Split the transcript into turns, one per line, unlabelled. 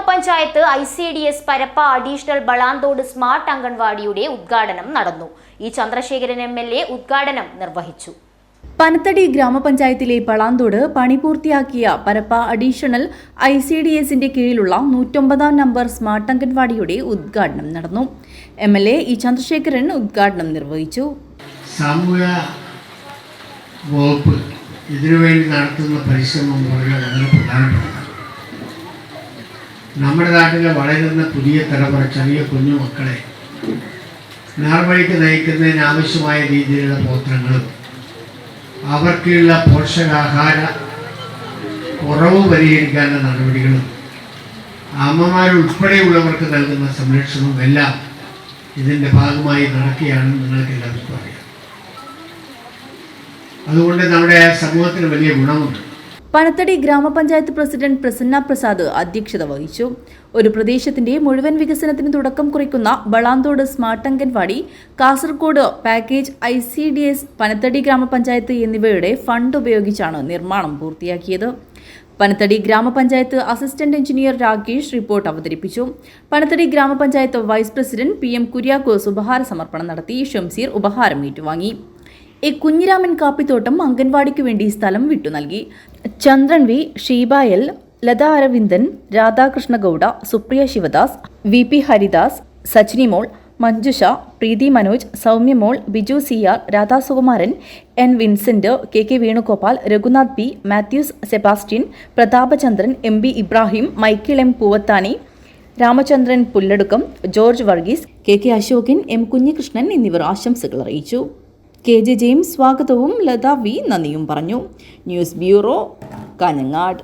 ഗ്രാമപഞ്ചായത്ത് ICDS Parappa additional Balanthode smart അംഗൻവാടിയുടെ ഉദ്ഘാടനം നടന്നു. ഇ ചന്ദ്രശേഖരൻ MLA ഉദ്ഘാടനം നിർവഹിച്ചു.
പനത്തടി ഗ്രാമപഞ്ചായത്തിലെ പളാന്തോട് പണി പൂർത്തിയാക്കിയ പരപ്പ അഡീഷണൽ ICDSന്റെ കീഴിലുള്ള 109 നമ്പർ സ്മാർട്ട് അംഗൻവാടിയുടെ ഉദ്ഘാടനം നടന്നു. MLA ഇ ചന്ദ്രശേഖരൻ ഉദ്ഘാടനം നിർവഹിച്ചു.
സാമൂഹ്യ വകുപ്പ് ഇതിനുവേണ്ടി നടത്തുന്ന പരിശ്രമം വളരെ പ്രധാനപ്പെട്ടതാണ്. നമ്മുടെ നാട്ടിലെ വളരുന്ന പുതിയ തലമുറ ചെറിയ കുഞ്ഞു മക്കളെ നേർവഴിക്ക് നയിക്കുന്നതിന് ആവശ്യമായ രീതിയിലുള്ള പ്രവർത്തനങ്ങളും അവർക്കുള്ള പോഷകാഹാര കുറവ് പരിഹരിക്കാനുള്ള നടപടികളും അമ്മമാരുൾപ്പെടെയുള്ളവർക്ക് നൽകുന്ന സംരക്ഷണവും എല്ലാം ഇതിൻ്റെ ഭാഗമായി നടക്കുകയാണെന്ന് നിങ്ങൾക്ക് എല്ലാവർക്കും അറിയാം. അതുകൊണ്ട് നമ്മുടെ സമൂഹത്തിന് വലിയ ഗുണമുണ്ട്.
പനത്തടി ഗ്രാമപഞ്ചായത്ത് പ്രസിഡന്റ് പ്രസന്ന പ്രസാദ് അധ്യക്ഷത വഹിച്ചു. ഒരു പ്രദേശത്തിന്റെ മുഴുവൻ വികസനത്തിന് തുടക്കം കുറിക്കുന്ന Balanthode smart anganwadi, Kasaragod package ICDS, Panathady ഗ്രാമപഞ്ചായത്ത് എന്നിവയുടെ ഫണ്ട് ഉപയോഗിച്ചാണ് നിർമ്മാണം പൂർത്തിയാക്കിയത്. പനത്തടി ഗ്രാമപഞ്ചായത്ത് അസിസ്റ്റന്റ് എഞ്ചിനീയർ രാകേഷ് റിപ്പോർട്ട് അവതരിപ്പിച്ചു. പനത്തടി ഗ്രാമപഞ്ചായത്ത് വൈസ് പ്രസിഡന്റ് PM കുര്യാക്കോസ് ഉപഹാര സമർപ്പണം നടത്തി. ഷംസീർ ഉപഹാരം ഏറ്റുവാങ്ങി. കുഞ്ഞിരാമൻ കാപ്പിത്തോട്ടം അംഗൻവാടിക്ക് വേണ്ടി സ്ഥലം വിട്ടു നൽകി. Chandran V, Sheeba L, Latha Aravindan, Radhakrishna Gowda, Supriya Sivadas, VP Haridas, Sachini Mol, Manjusha, Preethi Manoj, Soumya Mol, Biju CR, Radhasukumaran, N Vincent, KK Venugopal, Raghunath P, Mathews Sebastian, Prathapachandran, MB Ibrahim, Michael M Poovathani, Ramachandran Pulladukkam, George Varghese, KK Ashokan, M Kunhikrishnan എന്നിവർ ആശംസകൾ അറിയിച്ചു. KJ ജെയിംസ് സ്വാഗതവും ലത V നന്ദിയും പറഞ്ഞു. News bureau, Kanhangad.